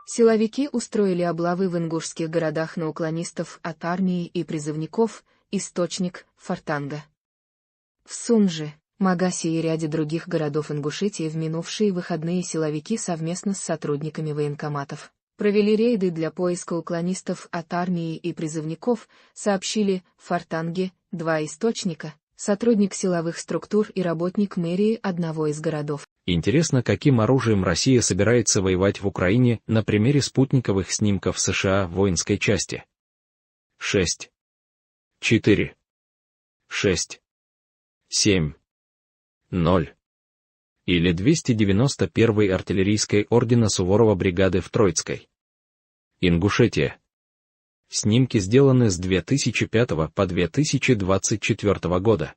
Силовики устроили облавы в ингушских городах на уклонистов от армии и призывников, источник — Фортанга. В Сунже, Магасе и ряде других городов Ингушетии в минувшие выходные силовики совместно с сотрудниками военкоматов провели рейды для поиска уклонистов от армии и призывников, сообщили в Фортанге два источника, сотрудник силовых структур и работник мэрии одного из городов. Интересно, каким оружием Россия собирается воевать в Украине на примере спутниковых снимков США воинской части. 6, 4, 6, 7, 0. Или 291-й артиллерийской ордена Суворова бригады в Троицкой. Ингушетия. Снимки сделаны с 2005 по 2024 года.